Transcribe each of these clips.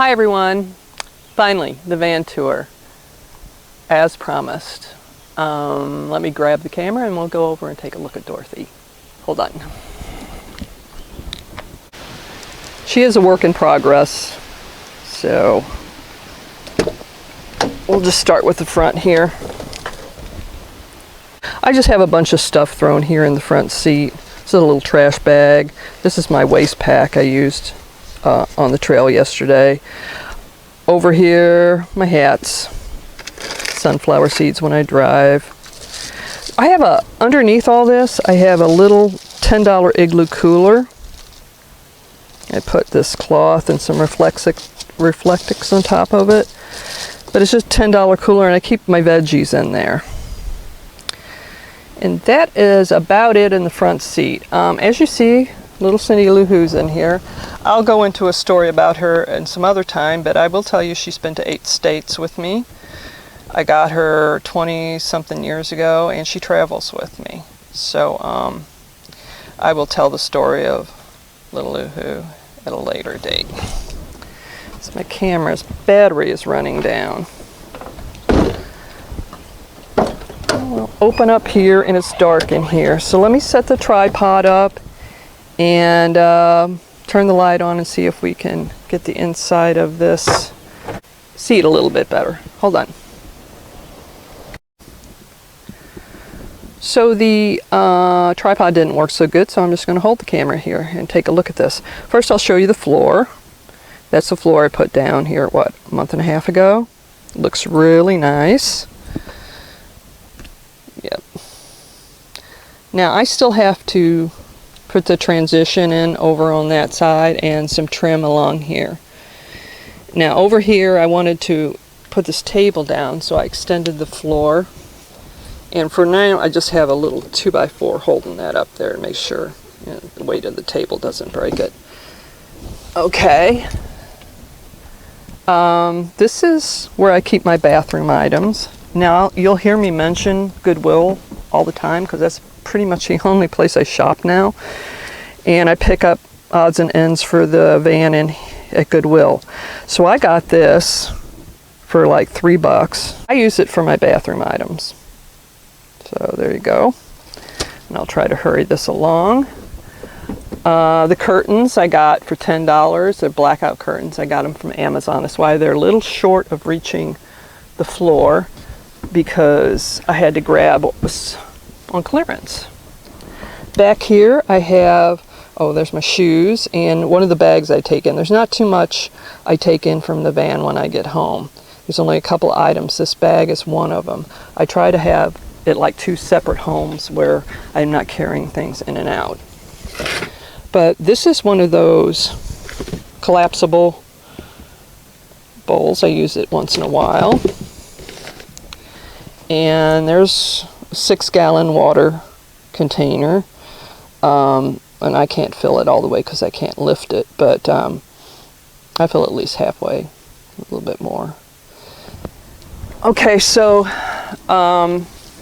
Hi everyone, finally the van tour as promised. Let me grab the camera and we'll go over and take a look at Dorothy. Hold on. She is a work in progress, so we'll just start with the front here. I just have a bunch of stuff thrown here in the front seat. This is a little trash bag. This is my waste pack I used on the trail yesterday. Over here, my hats, sunflower seeds when I drive. I have underneath all this, I have a little $10 Igloo cooler. I put this cloth and some reflectix on top of it. But it's just a $10 cooler and I keep my veggies in there. And that is about it in the front seat. As you see, little Cindy Lou Who's in here. I'll go into a story about her in some other time, but I will tell you she's been to 8 states with me. I got her 20-something years ago, and she travels with me. So I will tell the story of little Lou Who at a later date. So my camera's battery is running down. We'll open up here, and it's dark in here. So let me set the tripod up and turn the light on and see if we can get the inside of this seat a little bit better. Hold on. So the tripod didn't work so good, so I'm just going to hold the camera here and take a look at this. First I'll show you the floor. That's the floor I put down here, what, a month and a half ago? Looks really nice. Yep. Now I still have to put the transition in over on that side and some trim along here. Now over here I wanted to put this table down, so I extended the floor. And for now I just have a little 2x4 holding that up there to make sure the weight of the table doesn't break it. Okay. This is where I keep my bathroom items. Now you'll hear me mention Goodwill all the time because that's pretty much the only place I shop now. And I pick up odds and ends for the van at Goodwill. So I got this for like $3. I use it for my bathroom items. So there you go. And I'll try to hurry this along. The curtains I got for $10. They're blackout curtains. I got them from Amazon. That's why they're a little short of reaching the floor, because I had to grab what was on clearance. Back here I have, there's my shoes and one of the bags I take in. There's not too much I take in from the van when I get home. There's only a couple items. This bag is one of them. I try to have it like 2 separate homes where I'm not carrying things in and out. But this is one of those collapsible bowls. I use it once in a while. And there's a 6-gallon water container. And I can't fill it all the way because I can't lift it, but I fill at least halfway, a little bit more. Okay, so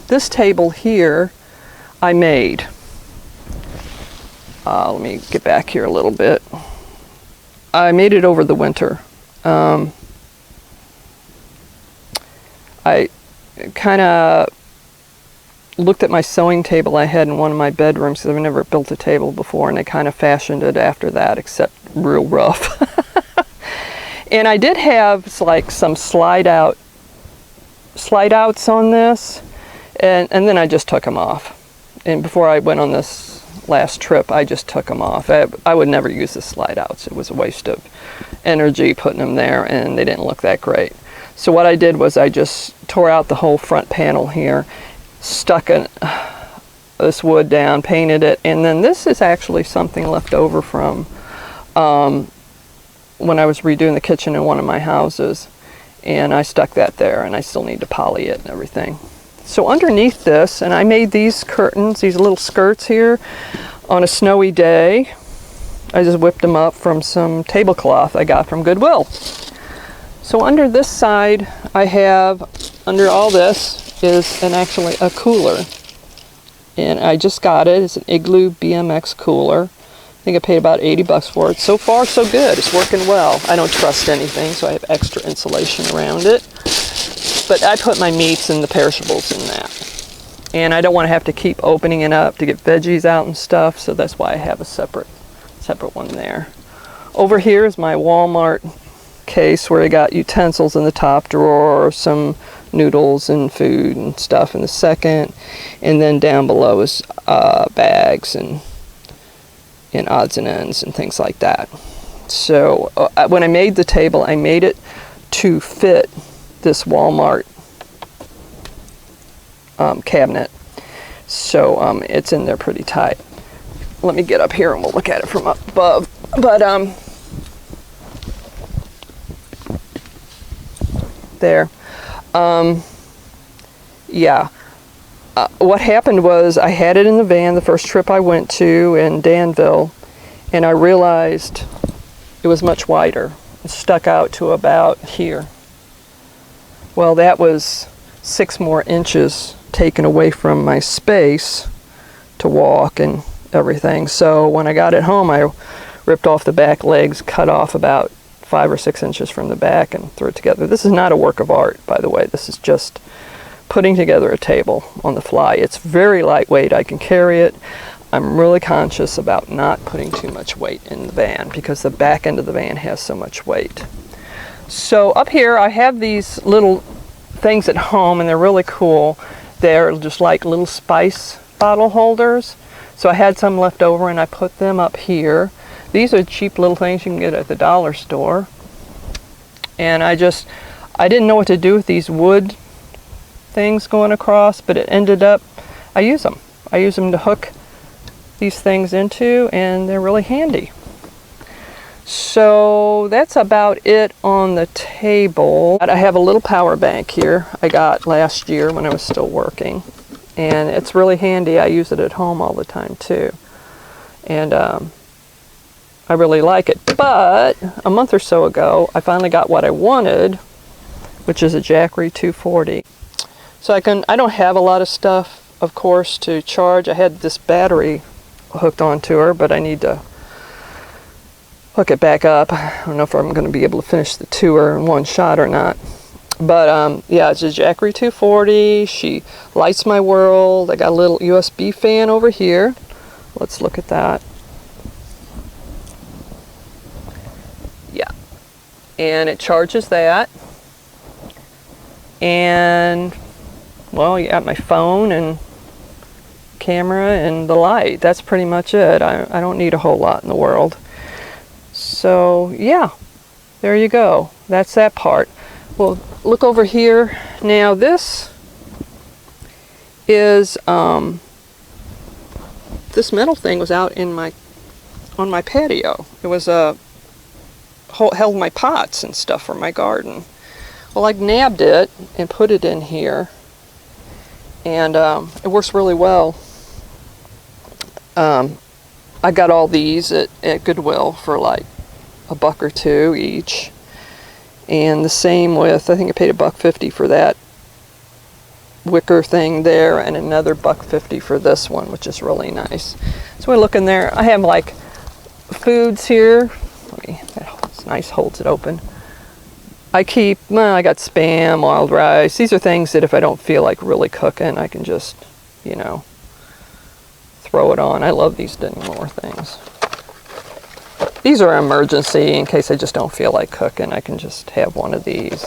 this table here I made. Let me get back here a little bit. I made it over the winter. I kind of looked at my sewing table I had in one of my bedrooms because I've never built a table before, and I kind of fashioned it after that, except real rough. And I did have like some slide outs on this, and then I just took them off. And before I went on this last trip, I just took them off. I would never use the slide outs. It was a waste of energy putting them there, and they didn't look that great. So what I did was I just tore out the whole front panel here, stuck this wood down, painted it, and then this is actually something left over from when I was redoing the kitchen in one of my houses, and I stuck that there, and I still need to poly it and everything. So underneath this, and I made these curtains, these little skirts here, on a snowy day. I just whipped them up from some tablecloth I got from Goodwill. So under this side, I have, under all this, is actually a cooler. And I just got it. It's an Igloo BMX cooler. I think I paid about 80 bucks for it. So far, so good. It's working well. I don't trust anything, so I have extra insulation around it. But I put my meats and the perishables in that. And I don't want to have to keep opening it up to get veggies out and stuff, so that's why I have a separate one there. Over here is my Walmart case where I got utensils in the top drawer, some noodles and food and stuff in the second, and then down below is bags and odds and ends and things like that. So when I made the table, I made it to fit this Walmart cabinet, so it's in there pretty tight. Let me get up here and we'll look at it from up above. But there. Yeah. What happened was I had it in the van the first trip I went to in Danville, and I realized it was much wider. It stuck out to about here. Well, that was 6 more inches taken away from my space to walk and everything. So when I got it home, I ripped off the back legs, cut off about 5 or 6 inches from the back and threw it together. This is not a work of art, by the way. This is just putting together a table on the fly. It's very lightweight. I can carry it. I'm really conscious about not putting too much weight in the van because the back end of the van has so much weight. So up here I have these little things at home, and they're really cool. They're just like little spice bottle holders. So I had some left over and I put them up here. These are cheap little things you can get at the dollar store. And I didn't know what to do with these wood things going across, but it ended up, I use them. I use them to hook these things into, and they're really handy. So that's about it on the table. I have a little power bank here I got last year when I was still working, and it's really handy. I use it at home all the time too, and I really like it. But a month or so ago I finally got what I wanted, which is a Jackery 240. So I don't have a lot of stuff, of course, to charge. I had this battery hooked onto her, but I need to hook it back up. I don't know if I'm going to be able to finish the tour in one shot or not. But yeah, it's a Jackery 240. She lights my world. I got a little USB fan over here. Let's look at that. Yeah. And it charges that. And well, you got my phone and camera and the light. That's pretty much it. I don't need a whole lot in the world. So yeah, there you go. That's that part. Well, look over here. Now this is this metal thing was out in on my patio. It was held my pots and stuff for my garden. Well, I nabbed it and put it in here, and it works really well. I got all these at Goodwill for like $1 or $2 each, and the same with, I think I paid $1.50 for that wicker thing there, and another $1.50 for this one, which is really nice. So we look in there. I have like foods here. It's nice, holds it open. I got Spam, wild rice. These are things that if I don't feel like really cooking, I can just, you know, throw it on. I love these Dinmore things. These are an emergency in case I just don't feel like cooking. I can just have one of these.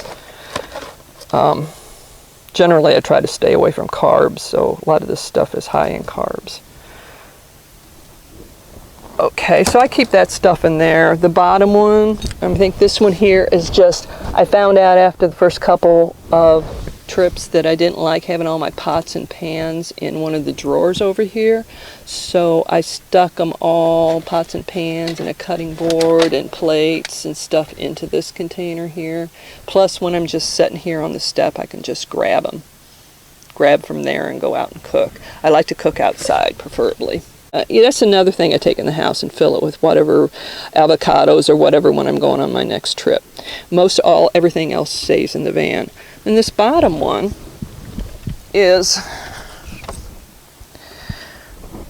Generally, I try to stay away from carbs, so a lot of this stuff is high in carbs. Okay, so I keep that stuff in there. The bottom one, I think this one here is just, I found out after the first couple of trips that I didn't like having all my pots and pans in one of the drawers over here. So I stuck them all, pots and pans and a cutting board and plates and stuff, into this container here. Plus when I'm just sitting here on the step, I can just grab from there and go out and cook. I like to cook outside, preferably. Yeah, that's another thing I take in the house and fill it with whatever avocados or whatever when I'm going on my next trip. Everything else stays in the van. And this bottom one is,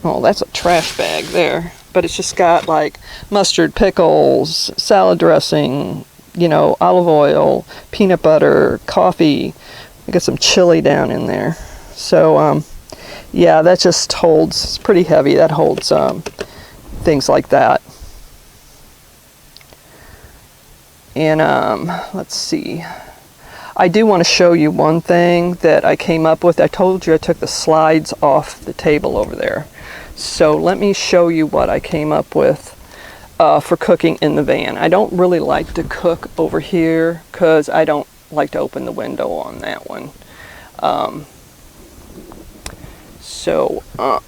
oh, that's a trash bag there. but it's just got like mustard, pickles, salad dressing, you know, olive oil, peanut butter, coffee. I got some chili down in there. So yeah, that just holds, it's pretty heavy. That holds things like that. And let's see. I do want to show you one thing that I came up with. I told you I took the slides off the table over there. So let me show you what I came up with for cooking in the van. I don't really like to cook over here because I don't like to open the window on that one. So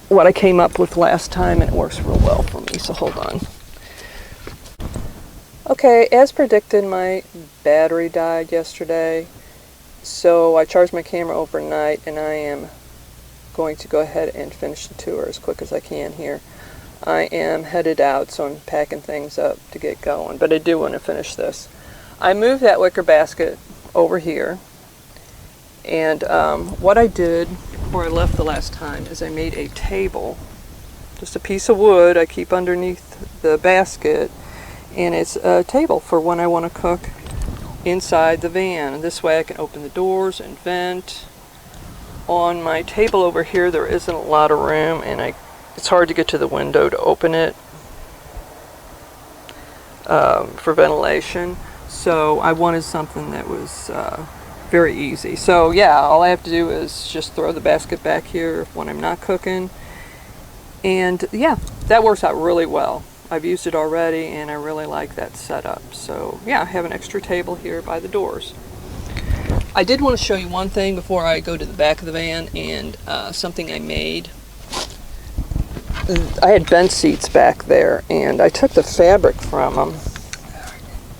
what I came up with last time, and it works real well for me, so hold on. Okay, as predicted, my battery died yesterday, so I charged my camera overnight, and I am going to go ahead and finish the tour as quick as I can here. I am headed out, so I'm packing things up to get going, but I do want to finish this. I moved that wicker basket over here, and what I did before I left the last time is I made a table, just a piece of wood I keep underneath the basket, and it's a table for when I want to cook inside the van. And this way I can open the doors and vent. On my table over here there isn't a lot of room, and it's hard to get to the window to open it for ventilation. So I wanted something that was very easy. So yeah, all I have to do is just throw the basket back here when I'm not cooking. And yeah, that works out really well. I've used it already, and I really like that setup. So yeah, I have an extra table here by the doors. I did want to show you one thing before I go to the back of the van, and something I made. I had bench seats back there, and I took the fabric from them.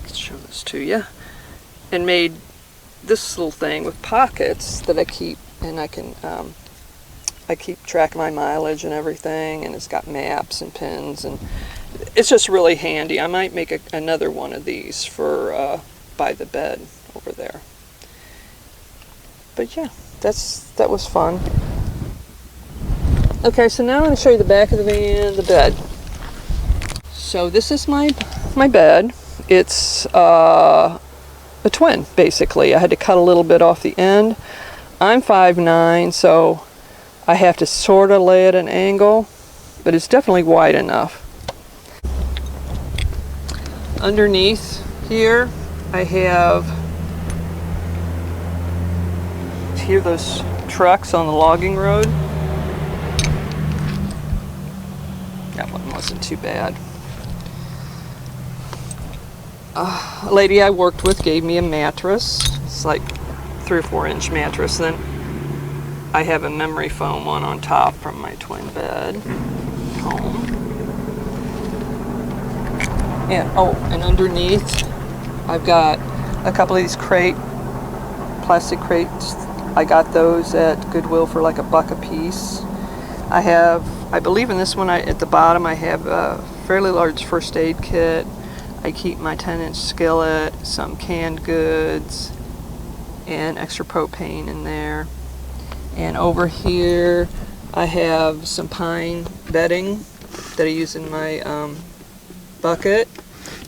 Let's show this to you. And made this little thing with pockets that I keep, and I can I keep track of my mileage and everything, and it's got maps and pins, and it's just really handy. I might make another one of these for by the bed over there. But yeah, that was fun. Okay, so now I'm going to show you the back of the van, the bed. So this is my bed. It's a twin, basically. I had to cut a little bit off the end. I'm 5'9", so I have to sort of lay at an angle, but it's definitely wide enough. Underneath here, I have, hear those trucks on the logging road? That one wasn't too bad. A lady I worked with gave me a mattress. It's like 3 or 4 inch mattress. Then I have a memory foam one on top from my twin bed home. And underneath, I've got a couple of these plastic crates. I got those at Goodwill for like $1 a piece. I believe in this one, at the bottom, I have a fairly large first aid kit. I keep my 10-inch skillet, some canned goods, and extra propane in there. And over here, I have some pine bedding that I use in my bucket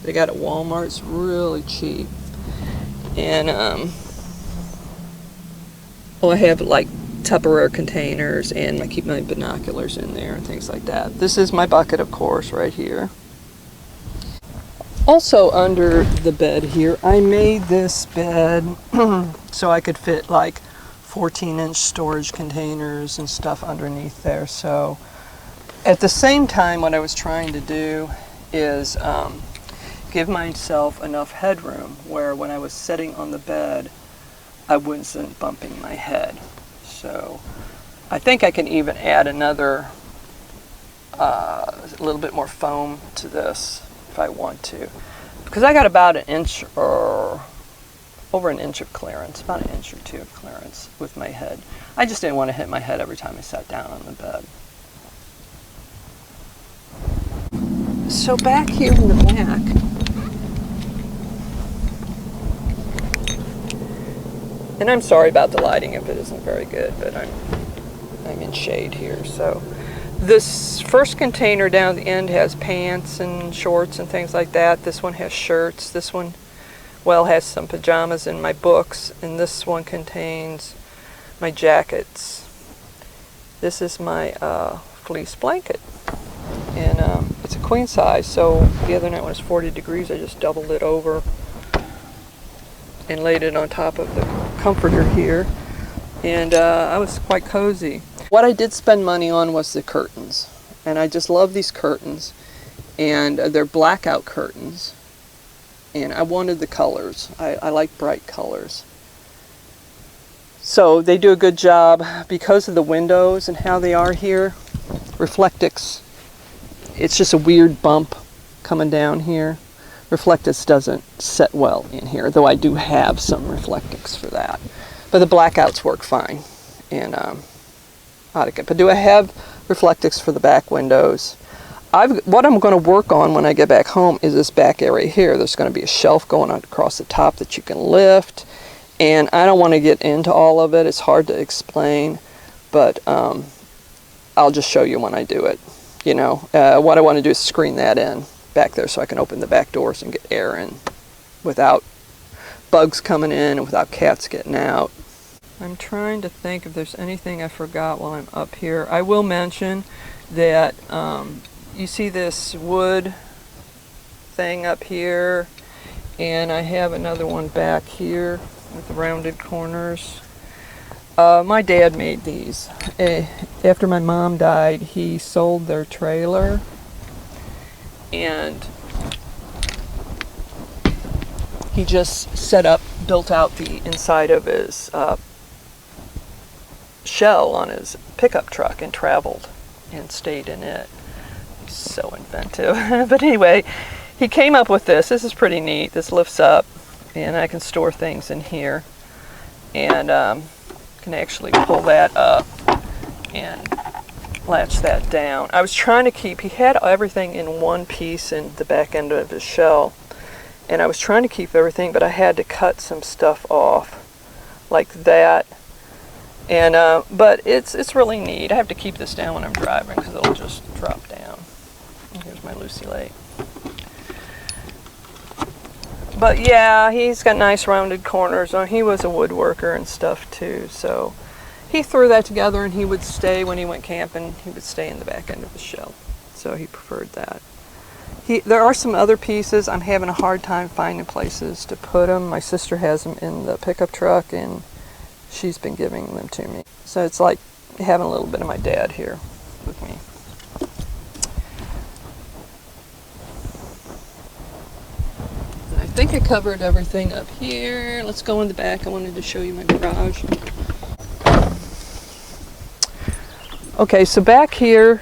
that I got at Walmart. It's really cheap. And I have like Tupperware containers, and I keep my binoculars in there and things like that. This is my bucket, of course, right here. Also under the bed here, I made this bed so I could fit like 14-inch storage containers and stuff underneath there. So at the same time, what I was trying to do is give myself enough headroom where when I was sitting on the bed, I wasn't bumping my head. So I think I can even add another a little bit more foam to this if I want to, because I got about an inch or over an inch of clearance, about an inch or 2 of clearance with my head. I just didn't want to hit my head every time I sat down on the bed. So back here in the back, and I'm sorry about the lighting if it isn't very good, but I'm in shade here. So This first container down at the end has pants and shorts and things like that. This one has shirts. This one, well, has some pajamas and my books. And this one contains my jackets. This is my fleece blanket. And it's a queen size, so the other night when it was 40 degrees, I just doubled it over and laid it on top of the comforter here. And I was quite cozy. What I did spend money on was the curtains. And I just love these curtains. And they're blackout curtains. And I wanted the colors. I like bright colors. So they do a good job because of the windows and how they are here. Reflectix. It's just a weird bump coming down here. Reflectix doesn't set well in here, though I do have some Reflectix for that. But the blackouts work fine. And but do I have Reflectix for the back windows? What I'm going to work on when I get back home is this back area here. There's going to be a shelf going across the top that you can lift. And I don't want to get into all of it. It's hard to explain. But I'll just show you when I do it. You know, what I want to do is screen that in back there so I can open the back doors and get air in without bugs coming in and without cats getting out. I'm trying to think if there's anything I forgot while I'm up here. I will mention that you see this wood thing up here, and I have another one back here with the rounded corners. My dad made these. After my mom died, he sold their trailer, and he just built out the inside of his shell on his pickup truck and traveled and stayed in it. He's so inventive. But anyway, he came up with this. This is pretty neat. This lifts up, and I can store things in here. And can actually pull that up and latch that down. I was trying to keep, he had everything in one piece in the back end of his shell, and I was trying to keep everything, but I had to cut some stuff off like that. And but it's really neat. I have to keep this down when I'm driving because it'll just drop down. Here's my Lucy Lake. But yeah, he's got nice rounded corners. He was a woodworker and stuff too, so he threw that together, and he would stay when he went camping. He would stay in the back end of the shell, so he preferred that. There are some other pieces. I'm having a hard time finding places to put them. My sister has them in the pickup truck, and she's been giving them to me. So it's like having a little bit of my dad here with me. And I think I covered everything up here. Let's go in the back. I wanted to show you my garage. Okay, so back here,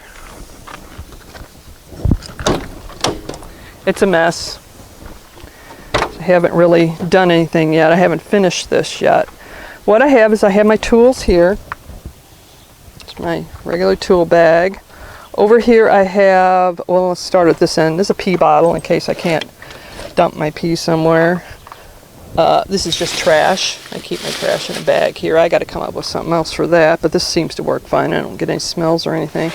it's a mess. I haven't really done anything yet. I haven't finished this yet. What I have is I have my tools here. It's my regular tool bag. Over here I have, well, let's start at this end. There's a pee bottle in case I can't dump my pee somewhere. This is just trash. I keep my trash in a bag here. I got to come up with something else for that, but this seems to work fine. I don't get any smells or anything.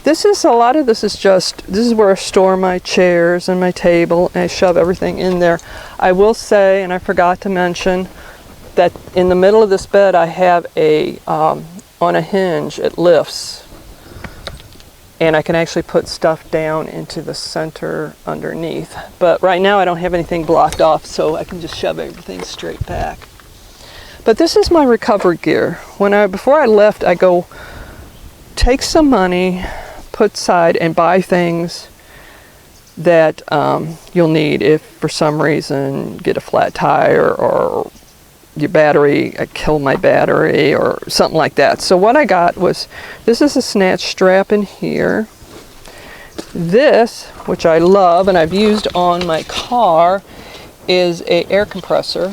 This is, a lot of this is just, this is where I store my chairs and my table, and I shove everything in there. I will say, and I forgot to mention, that in the middle of this bed I have a, on a hinge, it lifts. And I can actually put stuff down into the center underneath. But right now I don't have anything blocked off, so I can just shove everything straight back. But this is my recovery gear. Before I left, I go take some money, put aside, and buy things that you'll need if for some reason get a flat tire or your battery, I kill my battery or something like that. So what I got was, this is a snatch strap in here. This, which I love and I've used on my car, is a air compressor,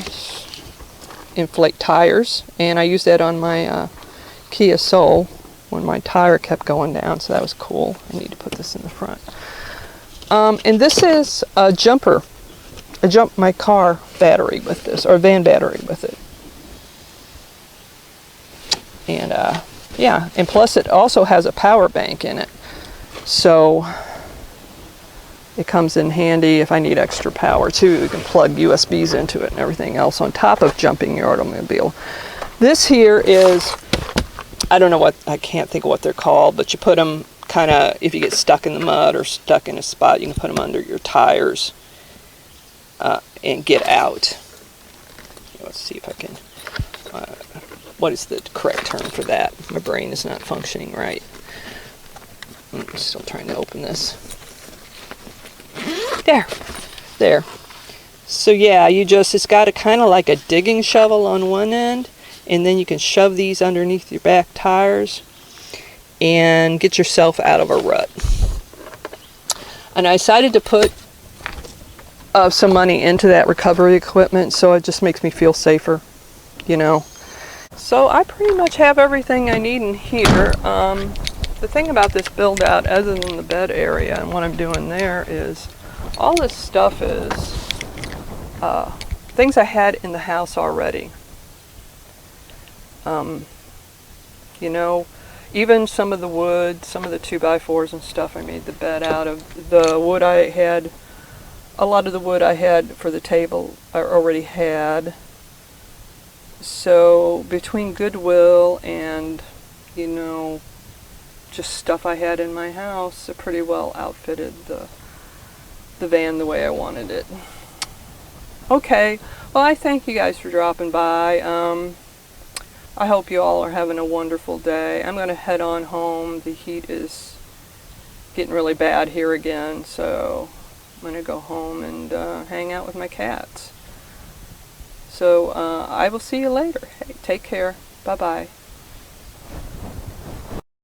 inflate tires, and I used that on my Kia Soul when my tire kept going down, so that was cool. I need to put this in the front. And this is a jumper. I jumped my car battery with this, or van battery with it. And yeah, and plus it also has a power bank in it. So it comes in handy if I need extra power too. You can plug USBs into it and everything else on top of jumping your automobile. This here is, I don't know what, I can't think of what they're called, but you put them kind of, if you get stuck in the mud or stuck in a spot, you can put them under your tires and get out. Let's see if I can, what is the correct term for that? My brain is not functioning right. I'm still trying to open this. There. So yeah, it's got a kind of like a digging shovel on one end, and then you can shove these underneath your back tires and get yourself out of a rut. And I decided to put some money into that recovery equipment, so it just makes me feel safer, you know. So I pretty much have everything I need in here. The thing about this build out, other than the bed area and what I'm doing there, is all this stuff is things I had in the house already. You know, even some of the wood, some of the 2x4s and stuff I made the bed out of. The wood I had, a lot of the wood I had for the table I already had. So between Goodwill and, you know, just stuff I had in my house, it pretty well outfitted the van the way I wanted it. Okay, well, I thank you guys for dropping by. I hope you all are having a wonderful day. I'm going to head on home. The heat is getting really bad here again, so I'm going to go home and hang out with my cats. So I will see you later. Hey, take care. Bye-bye.